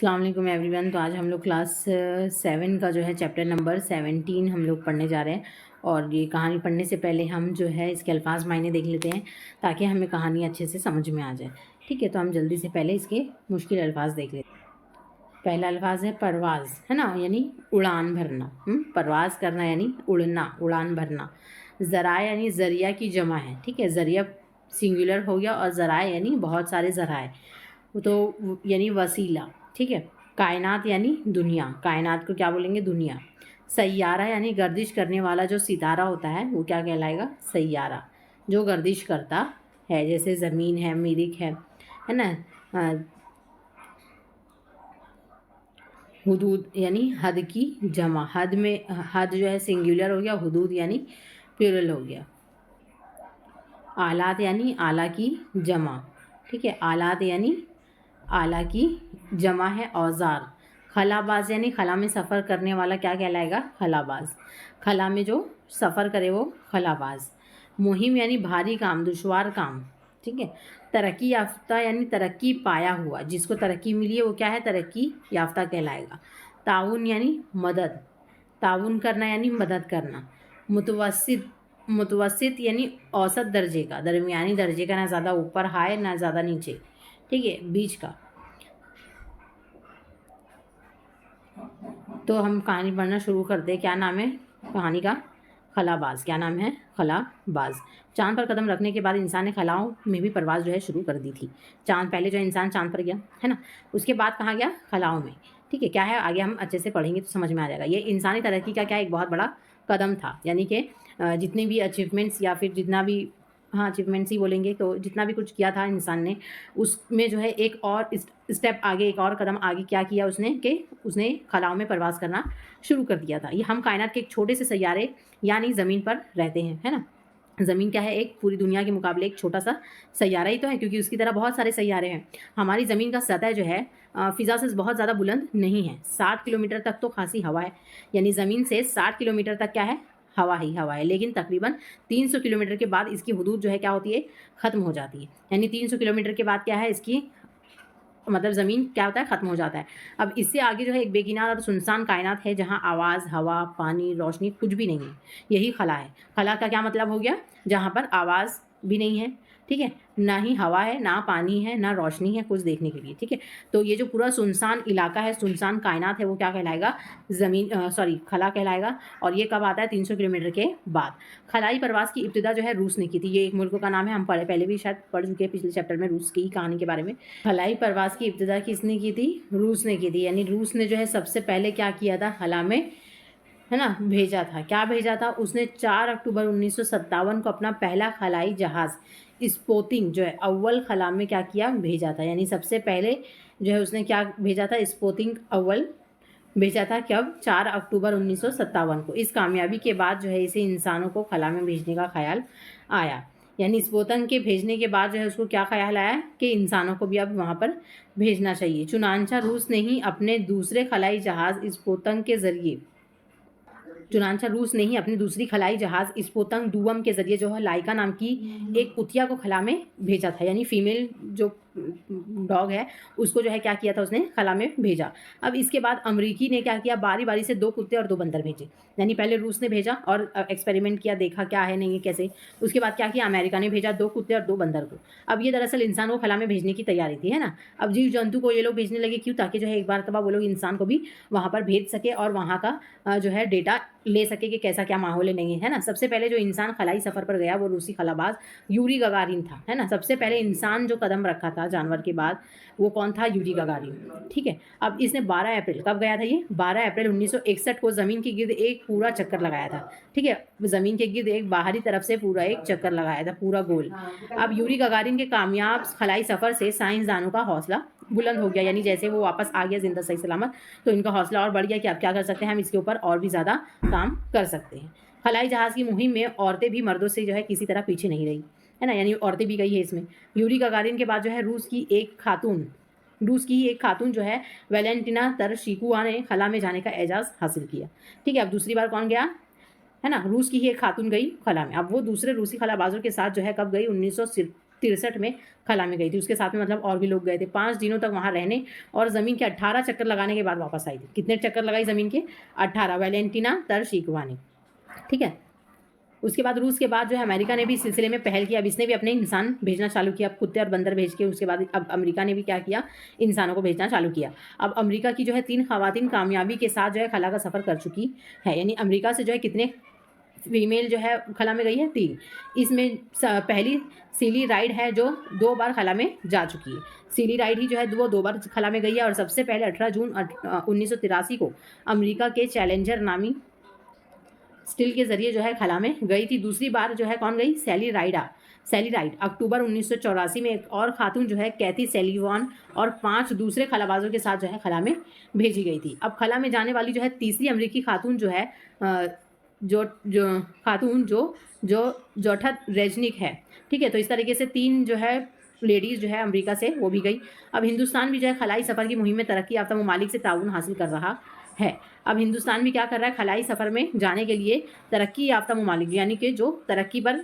अस्सलाम वालेकुम एवरीवन। तो आज हम लोग क्लास 7 का जो है चैप्टर नंबर 17 हम लोग पढ़ने जा रहे हैं। और ये कहानी पढ़ने से पहले हम जो है इसके अल्फाज मायने देख लेते हैं ताकि हमें कहानी अच्छे से समझ में आ जाए। ठीक है, तो हम जल्दी से पहले इसके मुश्किल अल्फाज देख लेते हैं। पहला अल्फाज है परवाज़, है ना, यानी उड़ान भरना। परवाज़ करना यानी उड़ना, उड़ान भरना। ज़रा यानी ज़रिया की जमा है। ठीक है, ज़रिया सिंगुलर हो गया और ज़राए यानी बहुत सारे ज़राए, तो यानी वसीला। ठीक है, कायनात यानी दुनिया, कायनात को क्या बोलेंगे? दुनिया। सैयारा यानी गर्दिश करने वाला जो सितारा होता है वो क्या कहलाएगा? सैयारा, जो गर्दिश करता है, जैसे ज़मीन है, मरीख है ना। हुदूद यानी हद की जमा, हद में हद जो है सिंगुलर हो गया, हुदूद यानी प्लूरल हो गया। आलात यानी आला की जमा। ठीक है, आलात यानी आला की जमा है औज़ार। खलाबाज यानी खला में सफ़र करने वाला क्या कहलाएगा? खलाबाज। खला में जो सफ़र करे वो खलाबाज। मुहिम यानी भारी काम, दुश्वार काम। ठीक है, तरक्की याफ्ता यानी तरक्की पाया हुआ, जिसको तरक्की मिली है वो क्या है? तरक्की याफ्ता कहलाएगा। ताउन यानी मदद, ताउन करना यानी मदद करना। मुतवस्सित, मुतवस्सित यानी औसत दर्जे का, दरमियानी दर्जे का, ना ज़्यादा ऊपर हाई ना ज़्यादा नीचे। ठीक है, बीच का। तो हम कहानी पढ़ना शुरू करते हैं। क्या नाम है कहानी का? खलाबाज। क्या नाम है? खलाबाज। चांद पर कदम रखने के बाद इंसान ने खलाओं में भी परवाज़ जो है शुरू कर दी थी। चांद, पहले जो इंसान चांद पर गया है ना, उसके बाद कहाँ गया? खलाओं में। ठीक है, क्या है आगे हम अच्छे से पढ़ेंगे तो समझ में आ जाएगा। ये इंसानी तरक्की का क्या एक बहुत बड़ा कदम था, यानी कि जितने भी अचीवमेंट्स या फिर जितना भी, हाँ अचीवमेंट्स ही बोलेंगे, तो जितना भी कुछ किया था इंसान ने, उसमें जो है एक और स्टेप आगे, एक और कदम आगे क्या किया उसने कि उसने खलाओं में परवास करना शुरू कर दिया था। ये हम कायनात के एक छोटे से सैयारे यानी ज़मीन पर रहते हैं, है ना। ज़मीन क्या है? एक पूरी दुनिया के मुकाबले एक छोटा सा सैयारा ही तो है, क्योंकि उसकी तरह बहुत सारे सैयारे हैं। हमारी ज़मीन का सतह जो है फ़िज़ा से बहुत ज़्यादा बुलंद नहीं है। 60 किलोमीटर तक तो खासी हवा है, यानी ज़मीन से 60 किलोमीटर तक क्या है? हवा ही हवा है। लेकिन तकरीबन 300 किलोमीटर के बाद इसकी हुदूद जो है क्या होती है? ख़त्म हो जाती है। यानी 300 किलोमीटर के बाद क्या है? इसकी मतलब ज़मीन क्या होता है? ख़त्म हो जाता है। अब इससे आगे जो है एक बेकिनार और सुनसान कायनात है, जहाँ आवाज़, हवा, पानी, रोशनी कुछ भी नहीं है। यही खला है। खला का क्या मतलब हो गया? जहाँ पर आवाज़ भी नहीं है, ठीक है, ना ही हवा है, ना पानी है, ना रोशनी है कुछ देखने के लिए। ठीक है, तो ये जो पूरा सुनसान इलाका है, सुनसान कायनात है, वो क्या कहलाएगा? खला कहलाएगा। और ये कब आता है? 300 किलोमीटर के बाद। खलाई प्रवास की इब्तिदा जो है रूस ने की थी। ये एक मुल्क का नाम है, हम पहले भी शायद पढ़ चुके हैं पिछले चैप्टर में रूस की कहानी के बारे में। खलाई प्रवास की इब्तिदा किसने की थी? रूस ने की थी। यानी रूस ने जो है सबसे पहले क्या किया था? खला में, है ना, भेजा था। क्या भेजा था उसने? 4 अक्टूबर 1957 को अपना पहला खलाई जहाज़ स्पोतिंग जो है अव्वल खला में क्या किया? भेजा था। यानी सबसे पहले जो है उसने क्या भेजा था? स्पोतिंग अव्वल भेजा था। कब? 4 अक्टूबर 1957 को। इस कामयाबी के बाद जो है इसे इंसानों को खला में भेजने का ख्याल आया। यानी स्पोतंग के भेजने के बाद जो है उसको क्या ख्याल आया कि इंसानों को भी अब वहाँ पर भेजना चाहिए। चुनांचा रूस ने ही अपने दूसरे खलाई जहाज़ स्पोतंग के ज़रिए, चुनांचा रूस ने ही अपनी दूसरी खलाई जहाज़ स्पोतंग डूवम के ज़रिए जो है लाइका नाम की एक कुतिया को खला में भेजा था। यानी फीमेल जो डॉग है उसको जो है क्या किया था? उसने खला में भेजा। अब इसके बाद अमरीकी ने क्या किया? बारी बारी से 2 कुत्ते और 2 बंदर भेजे। यानी पहले रूस ने भेजा और एक्सपेरिमेंट किया, देखा क्या है नहीं है कैसे। उसके बाद क्या किया? अमेरिका ने भेजा 2 कुत्ते और 2 बंदर को। अब ये दरअसल इंसान को खला में भेजने की तैयारी थी, है ना। अब जीव जंतु को ये लोग भेजने लगे, क्यों? ताकि जो है एक बार तब वो लोग इंसान को भी वहाँ पर भेज सके और वहाँ का जो है डेटा ले सके कि कैसा क्या माहौल है नहीं है ना। सबसे पहले जो इंसान खलाई सफ़र पर गया वो रूसी खलाबाज यूरी गगारिन था, है ना। सबसे पहले इंसान जो कदम रखा था जानवर के बाद वो कौन था? Yuri Gagarin. ठीक है, अब इसने 12 अप्रैल, कब गया था ये? 12 अप्रैल 1961 को ज़मीन के गिर्द एक पूरा चक्कर लगाया था। ठीक है, ज़मीन के गिर्द एक बाहरी तरफ से पूरा एक चक्कर लगाया था, पूरा गोल। अब यूरी गगारिन के कामयाब खलाई सफ़र से साइंसदानों का हौसला बुलंद हो गया। यानी जैसे वो वापस आ गया ज़िंदा सही सलामत, तो इनका हौसला और बढ़ गया कि अब क्या कर सकते हैं हम इसके ऊपर और भी ज़्यादा काम कर सकते हैं। खलाई जहाज़ की मुहिम में औरतें भी मर्दों से जो है किसी तरह पीछे नहीं रही, है ना। यानी औरतें भी गई है इसमें। यूरी गगारिन के बाद जो है रूस की ही एक खातून जो है वैलेंटिना तरशिकोवा ने खला में जाने का एजाज़ हासिल किया। ठीक है, अब दूसरी बार कौन गया? है ना, रूस की ही एक खातून गई खला में। अब वो दूसरे रूसी खलाबाजों के साथ जो है कब गई? 1963 में खला में गई थी। उसके साथ में मतलब और भी लोग गए थे। 5 दिनों तक वहाँ रहने और ज़मीन के 18 चक्कर लगाने के बाद वापस आई थी। कितने चक्कर लगाई ज़मीन के? 18। वैलेंटीना तरशीकोवा ने, ठीक है। उसके बाद रूस के बाद जो है अमेरिका ने भी इस सिलसिले में पहल किया। अब इसने भी अपने इंसान भेजना चालू किया, कुत्ते और बंदर भेज के। उसके बाद अब अमेरिका ने भी क्या किया? इंसानों को भेजना चालू किया। अब अमेरिका की जो है 3 ख़वातीन कामयाबी के साथ जो है खला का सफ़र कर चुकी है। यानी अमेरिका से जो है कितने फीमेल जो है खला में गई है? 3। इसमें पहली सीली राइड है जो 2 बार खला में जा चुकी है। सीली राइड ही जो है वो 2 बार खला में गई है और सबसे पहले 18 जून 1983 को अमेरिका के चैलेंजर नामी स्टील के ज़रिए जो है खला में गई थी। दूसरी बार जो है कौन गई? सैली राइड अक्टूबर 1984 में एक और खातून जो है कैथी सेलिवान और 5 दूसरे खलाबाजों के साथ जो है खला में भेजी गई थी। अब खला में जाने वाली जो है तीसरी अमेरिकी खातून जो है जो जोठा रेजनिक है, ठीक है। तो इस तरीके से 3 जो है लेडीज़ जो है अमेरिका से वो भी गई। अब हिंदुस्तान भी जो है खलाई सफ़र की मुहिम में तरक्की याफ्ता ममालिक से ताउन हासिल कर रहा है। अब हिंदुस्तान भी क्या कर रहा है? खलाई सफ़र में जाने के लिए तरक्की याफ्ता ममालिक, यानी कि जो तरक्की पर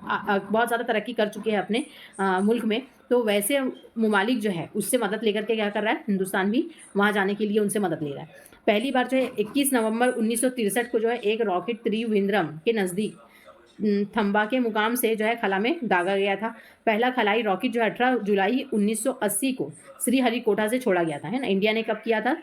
बहुत ज़्यादा तरक्की कर चुके हैं अपने मुल्क में, तो वैसे ममालिक जो है उससे मदद लेकर के क्या कर रहा है? हिंदुस्तान भी वहाँ जाने के लिए उनसे मदद ले रहा है। पहली बार जो है 21 नवंबर 1963 को जो है एक रॉकेट त्रिवेंद्रम के नज़दीक थम्बा के मुकाम से जो है खला में दागा गया था। पहला खलाई रॉकेट जो है 18 जुलाई 1980 को श्रीहरिकोटा से छोड़ा गया था, है ना। इंडिया ने कब किया था?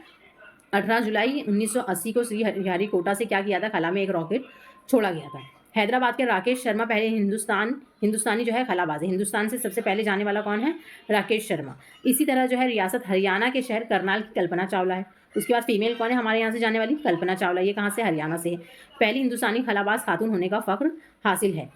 18 जुलाई 1980 को श्रीहरिकोटा से क्या किया था? खला में एक रॉकेट छोड़ा गया था। हैदराबाद के राकेश शर्मा पहले हिंदुस्तानी जो है खलाबाज है। हिंदुस्तान से सबसे पहले जाने वाला कौन है? राकेश शर्मा। इसी तरह जो है रियासत हरियाणा के शहर करनाल की कल्पना चावला है। उसके बाद फीमेल कौन है हमारे यहाँ से जाने वाली? कल्पना चावला। ये कहाँ से? हरियाणा से है। पहली हिंदुस्तानी खलाबाज खातून होने का फ़ख्र हासिल है।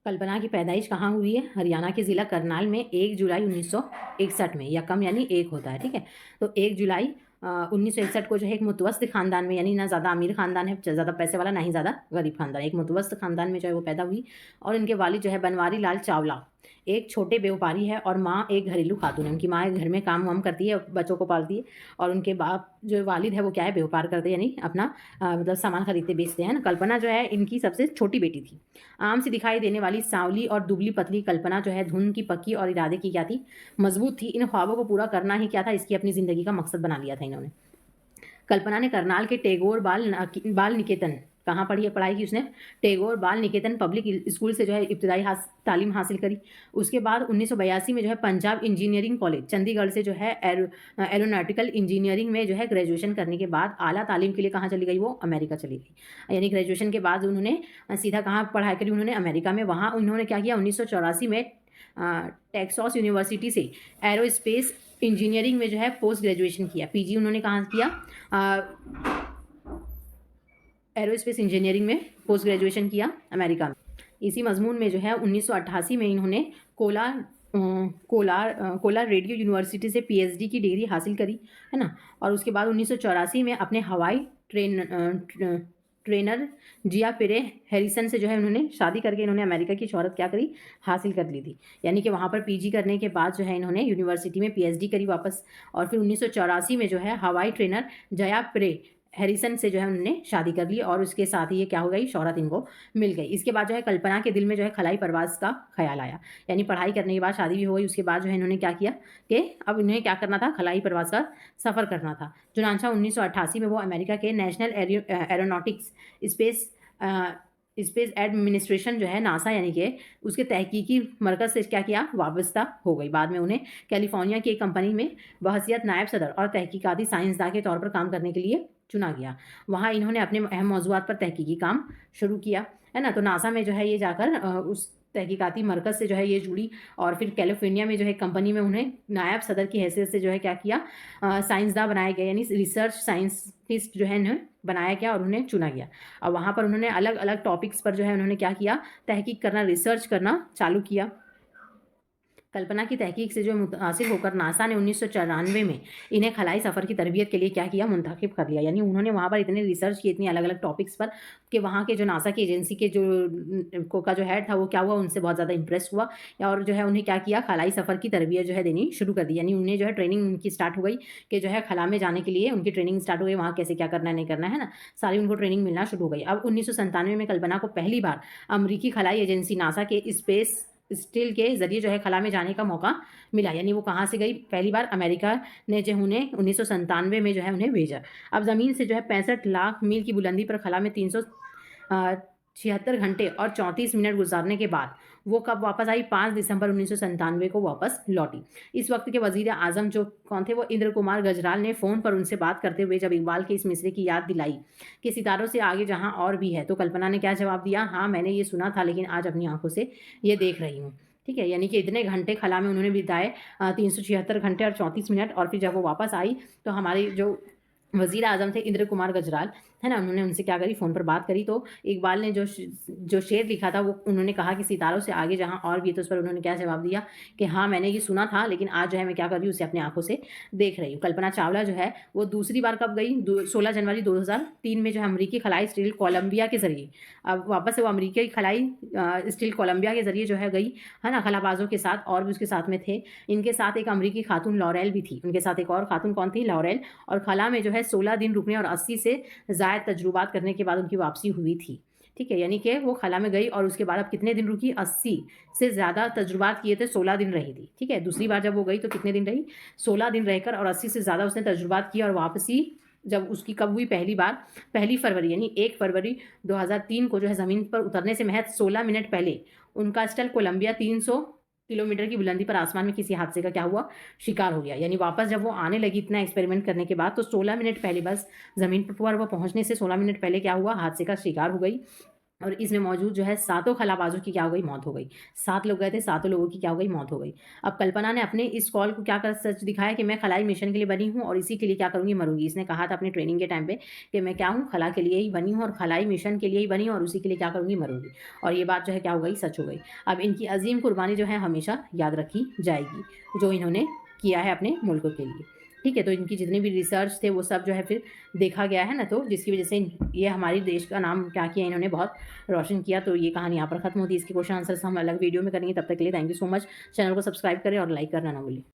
कल्पना की पैदाइश कहाँ हुई है? हरियाणा के ज़िला करनाल में 1 जुलाई 1961 में। यकम यानी 1 होता है, ठीक है। तो 1 जुलाई 1961 को जो है एक मुतवस्त ख़ानदान में, यानी ना ज़्यादा अमीर ख़ानदान है, ज़्यादा पैसे वाला, ना ही ज़्यादा गरीब ख़ानदान, एक मुतवस्त ख़ानदान में जो है वो पैदा हुई। और इनके वालिद जो है बनवारी लाल चावला एक छोटे व्यापारी है और माँ एक घरेलू खातून है। उनकी माँ एक घर में काम वाम करती है, बच्चों को पालती है, और उनके बाप जो वालिद है वो क्या है? व्यापार करते हैं, यानी अपना मतलब सामान खरीदते बेचते हैं ना। कल्पना जो है इनकी सबसे छोटी बेटी थी। आम से दिखाई देने वाली सांवली और दुबली पतली कल्पना जो है धुन की पक्की और इरादे की क्या थी? मजबूत थी। इन ख्वाबों को पूरा करना ही क्या था? इसकी अपनी ज़िंदगी का मकसद बना लिया था इन्होंने। कल्पना ने करनाल के टैगोर बाल निकेतन, कहाँ पढ़ी है? पढ़ाई की उसने टैगोर बाल निकेतन पब्लिक स्कूल से जो है इब्तदाई तालीम हासिल करी। उसके बाद 1982 में जो है पंजाब इंजीनियरिंग कॉलेज चंडीगढ़ से जो है एरोनॉटिकल इंजीनियरिंग में जो है ग्रेजुएशन करने के बाद आला तालीम के लिए कहाँ चली गई? वो अमेरिका चली गई। यानी ग्रेजुएशन के बाद उन्होंने सीधा कहाँ पढ़ाई करी? उन्होंने अमेरिका में। वहाँ उन्होंने क्या किया? 1984 में टेक्सास यूनिवर्सिटी से एरोस्पेस इंजीनियरिंग में जो है पोस्ट ग्रेजुएशन किया। पीजी उन्होंने कहाँ किया? एरोस्पेस इंजीनियरिंग में पोस्ट ग्रेजुएशन किया अमेरिका में। इसी मजमून में जो है 1988 में इन्होंने कोलार रेडियो यूनिवर्सिटी से पीएचडी की डिग्री हासिल करी, है ना। और उसके बाद 1984 में अपने हवाई ट्रेनर जिया पेरे हैरिसन से जो है उन्होंने शादी करके इन्होंने अमेरिका की शोहरत क्या करी? हासिल कर ली थी। यानी कि वहाँ पर पीजी करने के बाद जो है इन्होंने यूनिवर्सिटी में पीएचडी करी वापस, और फिर 1984 में जो है हवाई ट्रेनर जया पेरे हैरिसन से जो है उन्होंने शादी कर ली, और उसके साथ ही ये क्या हो गई? शोहरत इनको मिल गई। इसके बाद जो है कल्पना के दिल में जो है खलाई परवाज़ का ख्याल आया। यानी पढ़ाई करने के बाद शादी भी हो गई। उसके बाद जो है इन्होंने क्या किया कि अब इन्हें क्या करना था? खलाई परवाज़ का सफ़र करना था। चुनांचा 1988 में वो अमेरिका के नेशनल एरोनॉटिक्स स्पेस एडमिनिस्ट्रेशन जो है नासा, यानी कि उसके तहकीकी मरकज़ से क्या किया? वाबस्ता हो गई। बाद में उन्हें कैलिफोर्निया की एक कंपनी में बहसियत नायब सदर और तहकीकाती साइंसदान के तौर पर काम करने के लिए चुना गया। वहाँ इन्होंने अपने अहम मौज़ूआत पर तहकीकी काम शुरू किया, है ना। तो नासा में जो है ये जाकर उस तहकीकाती मरकज़ से जो है ये जुड़ी, और फिर कैलिफोर्निया में जो है कंपनी में उन्हें नायब सदर की हैसियत से जो है क्या किया? साइंसदान बनाया गया, यानी रिसर्च साइंटिस्ट जो है इन्हें बनाया गया और उन्हें चुना गया। और वहाँ पर उन्होंने अलग अलग टॉपिक्स पर जो है उन्होंने क्या किया? तहकीक करना, रिसर्च करना चालू किया। कल्पना की तहकीक से जो मुतासिर होकर नासा ने 1994 में इन्हें खलाई सफ़र की तरबियत के लिए क्या किया? मुंतखब कर लिया। यानी उन्होंने वहाँ पर इतने रिसर्च की, इतनी अलग अलग टॉपिक्स पर, कि वहाँ के जो नासा की एजेंसी के का जो हेड था वो क्या हुआ? उनसे बहुत ज़्यादा इंप्रेस हुआ, और जो है उन्हें क्या किया? खलाई सफ़र की तरबियत जो है देनी शुरू कर दी। यानी उन्हें जो है ट्रेनिंग उनकी स्टार्ट हो गई कि जो है खला में जाने के लिए उनकी ट्रेनिंग स्टार्ट हो गई, वहाँ कैसे क्या करना है नहीं करना है ना, सारी उनको ट्रेनिंग मिलना शुरू हो गई। अब 1997 में कल्पना को पहली बार अमरीकी खलाई एजेंसी नासा के स्पेस स्टील के ज़रिए जो है खला में जाने का मौका मिला। यानी वो कहाँ से गई? पहली बार अमेरिका ने जो उन्हें 1997 में जो है उन्हें भेजा। अब ज़मीन से जो है 65 लाख मील की बुलंदी पर खला में 76 घंटे और 34 मिनट गुज़ारने के बाद वो कब वापस आई? 5 दिसंबर 1997 को वापस लौटी। इस वक़्त के वज़ीर-ए-आज़म जो कौन थे? वो इंद्र कुमार गुजराल ने फ़ोन पर उनसे बात करते हुए जब इकबाल के इस मिसरे की याद दिलाई कि सितारों से आगे जहाँ और भी है, तो कल्पना ने क्या जवाब दिया? हाँ, मैंने ये सुना था, लेकिन आज अपनी आँखों से ये देख रही हूँ। ठीक है? यानी कि इतने घंटे खला में उन्होंने बिताए 376 घंटे और 34 मिनट, और फिर जब वो वापस आई तो हमारे जो वज़ीर-ए-आज़म थे इंद्र कुमार गुजराल, है ना? उन्होंने उनसे क्या करी? फ़ोन पर बात करी। तो इकबाल ने जो शेर लिखा था वो उन्होंने कहा कि सितारों से आगे जहाँ और भी है, तो उस पर उन्होंने क्या जवाब दिया कि हाँ, मैंने ये सुना था, लेकिन आज जो है मैं क्या कर रही हूँ, उसे अपनी आँखों से देख रही हूँ। कल्पना चावला जो है वो दूसरी बार कब गई? 16 जनवरी 2003 में जो है अमरीकी खलाई स्टील कोलंबिया के ज़रिए, अब वापस से वो अमरीकी खलाई स्टील कोलंबिया के ज़रिए जो है गई, है ना? खलाबाज़ों के साथ और भी उसके साथ में थे। इनके साथ एक अमरीकी खातून लॉरेल भी थी। उनके साथ एक और खातून कौन थी? लॉरेल। और खला में जो है 16 दिन रुकने और 80 से ज़ायद तजुर्बात करने के बाद उनकी वापसी हुई थी। ठीक है? यानी कि वो खला में गई और उसके बाद अब कितने दिन रुकी? 80 से ज़्यादा तजुर्बात किए थे, 16 दिन रही थी। ठीक है? दूसरी बार जब वो गई तो कितने दिन रही? 16 दिन रहकर, और 80 से ज़्यादा उसने तजुर्बात किया, और वापसी जब उसकी कब हुई? पहली बार 1 फरवरी, यानी 1 फरवरी 2003 को जो है ज़मीन पर उतरने से महज़ 16 मिनट पहले उनका स्टेल कोलंबिया 300 किलोमीटर की बुलंदी पर आसमान में किसी हादसे का क्या हुआ? शिकार हो गया। यानी वापस जब वो आने लगी इतना एक्सपेरिमेंट करने के बाद, तो 16 मिनट पहले बस ज़मीन पर वो पहुँचने से 16 मिनट पहले क्या हुआ? हादसे का शिकार हो गई। और इसमें मौजूद जो है सातों खलाबाज़ों की क्या हो गई? मौत हो गई। 7 लोग गए थे, सातों लोगों की क्या हो गई? मौत हो गई। अब कल्पना ने अपने इस कॉल को क्या कर सच दिखाया कि मैं खलाई मिशन के लिए बनी हूँ और इसी के लिए क्या करूँगी? मरूँगी। इसने कहा था अपनी ट्रेनिंग के टाइम पे कि मैं क्या हूँ? खला के लिए ही बनी हूँ और खलाई मिशन के लिए ही बनी हूँ और उसी के लिए क्या करूँगी? मरूँगी। और ये बात जो है क्या हो गई? सच हो गई। अब इनकी अज़ीम कुर्बानी जो है हमेशा याद रखी जाएगी, जो इन्होंने किया है अपने मुल्क के लिए। ठीक है? तो इनकी जितने भी रिसर्च थे वो सब जो है फिर देखा गया है ना, तो जिसकी वज़ह से ये हमारे देश का नाम क्या किया इन्होंने? बहुत रोशन किया। तो ये कहानी यहाँ पर खत्म होती है। इसके क्वेश्चन आंसर्स हम अलग वीडियो में करेंगे। तब तक के लिए thank you so much. Channel को सब्सक्राइब करें और लाइक करना ना भूलें।